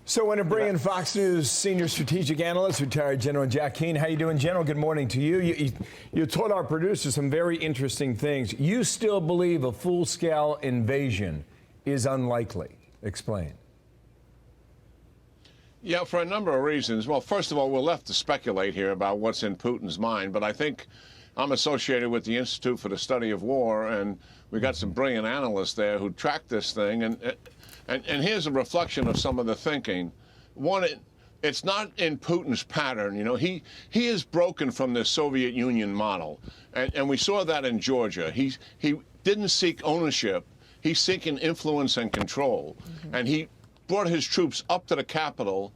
So I want to bring in Fox News senior strategic analyst, retired General Jack Keane. How you doing, General? Good morning to you. You told our producer some very interesting things. You still believe a full-scale invasion is unlikely. Explain. Yeah, for a number of reasons. Well, first of all, we're left to speculate here about what's in Putin's mind, but I think I'm associated with the Institute for the Study of War, and we got some brilliant analysts there who track this thing, and here's a reflection of some of the thinking. One, it's not in Putin's pattern. You know, he is broken from the Soviet Union model, and we saw that in Georgia. He didn't seek ownership. He's seeking influence and control, and he brought his troops up to the capital,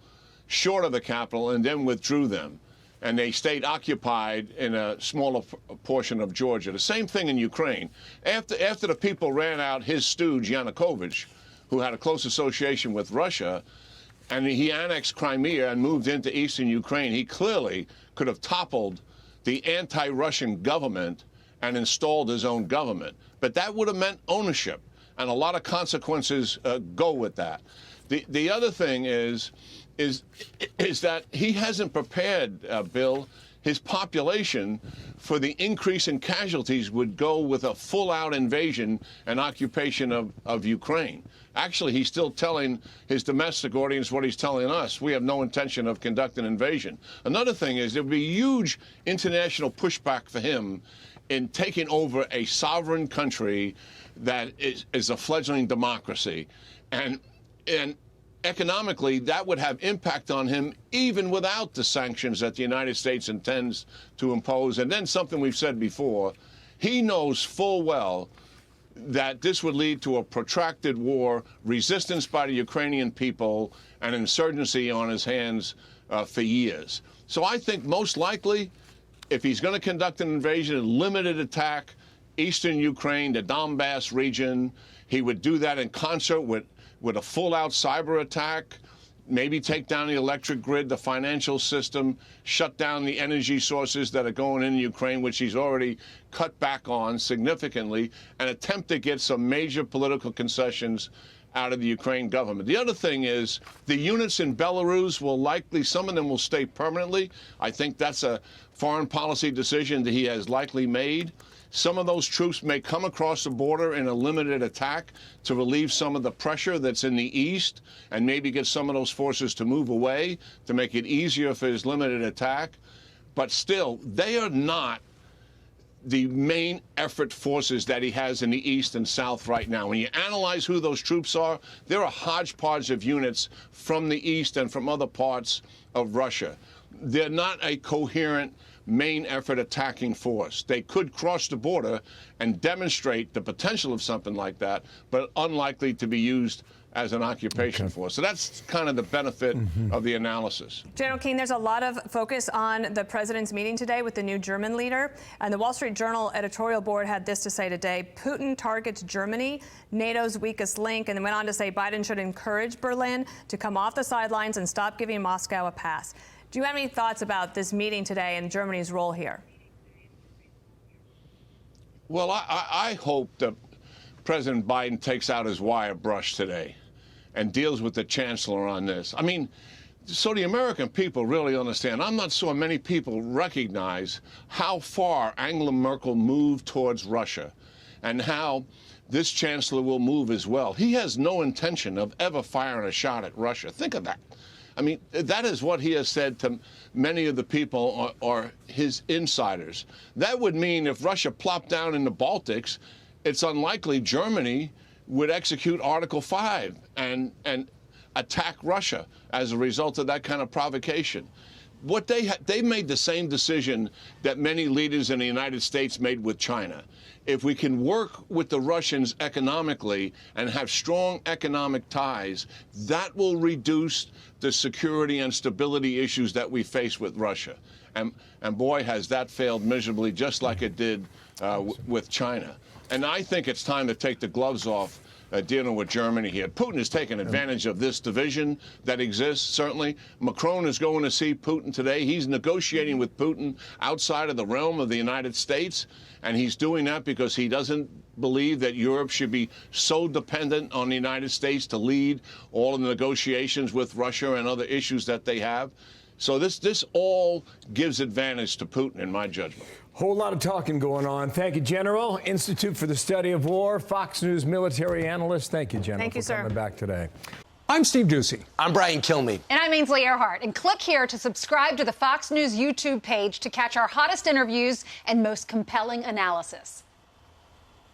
short of the capital, and then withdrew them. And they stayed occupied in a smaller portion of Georgia. The same thing in Ukraine. After the people ran out his stooge, Yanukovych, who had a close association with Russia, and he annexed Crimea and moved into eastern Ukraine, he clearly could have toppled the anti-Russian government and installed his own government. But that would have meant ownership, and a lot of consequences go with that. The other thing is that he hasn't prepared, Bill, his population for the increase in casualties would go with a full-out invasion and occupation of Ukraine. Actually, he's still telling his domestic audience what he's telling us. We have no intention of conducting an invasion. Another thing is there would be huge international pushback for him in taking over a sovereign country that is a fledgling democracy. And economically, that would have impact on him even without the sanctions that the United States intends to impose. And then something we've said before, he knows full well that this would lead to a protracted war, resistance by the Ukrainian people, and insurgency on his hands for years. So I think most likely, if he's going to conduct an invasion, a limited attack, eastern Ukraine, the Donbass region, he would do that in concert with a full-out cyber attack, maybe take down the electric grid, the financial system, shut down the energy sources that are going in Ukraine, which he's already cut back on significantly, and attempt to get some major political concessions out of the Ukraine government. The other thing is the units in Belarus will likely, some of them will stay permanently. I think that's a foreign policy decision that he has likely made. Some of those troops may come across the border in a limited attack to relieve some of the pressure that's in the east and maybe get some of those forces to move away to make it easier for his limited attack. But still, they are not the main effort forces that he has in the east and south right now. When you analyze who those troops are, they're a hodgepodge of units from the east and from other parts of Russia. They're not a coherent main effort attacking force. They could cross the border and demonstrate the potential of something like that, but unlikely to be used as an occupation force. So that's kind of the benefit of the analysis. General Keane, there's a lot of focus on the president's meeting today with the new German leader. And the Wall Street Journal editorial board had this to say today: Putin targets Germany, NATO's weakest link, and then went on to say Biden should encourage Berlin to come off the sidelines and stop giving Moscow a pass. Do you have any thoughts about this meeting today and Germany's role here? Well, I hope that President Biden takes out his wire brush today and deals with the chancellor on this. I mean, so the American people really understand. I'm not sure many people recognize how far Angela Merkel moved towards Russia and how this chancellor will move as well. He has no intention of ever firing a shot at Russia. Think of that. I mean, that is what he has said to many of the people or his insiders. That would mean if Russia plopped down in the Baltics, it's unlikely Germany would execute Article 5 and attack Russia as a result of that kind of provocation. What they made the same decision that many leaders in the United States made with China. If we can work with the Russians economically and have strong economic ties, that will reduce the security and stability issues that we face with Russia. And boy, has that failed miserably, just like it did with China. And I think it's time to take the gloves off dealing with Germany here. Putin has taken advantage of this division that exists, certainly. Macron is going to see Putin today. He's negotiating with Putin outside of the realm of the United States, and he's doing that because he doesn't believe that Europe should be so dependent on the United States to lead all of the negotiations with Russia and other issues that they have. So this all gives advantage to Putin, in my judgment. Whole lot of talking going on. Thank you, General. Institute for the Study of War, Fox News military analyst. Thank you, General, Thank you, for coming back today. I'm Steve Doocy. I'm Brian Kilmeade. And I'm Ainsley Earhart. And click here to subscribe to the Fox News YouTube page to catch our hottest interviews and most compelling analysis.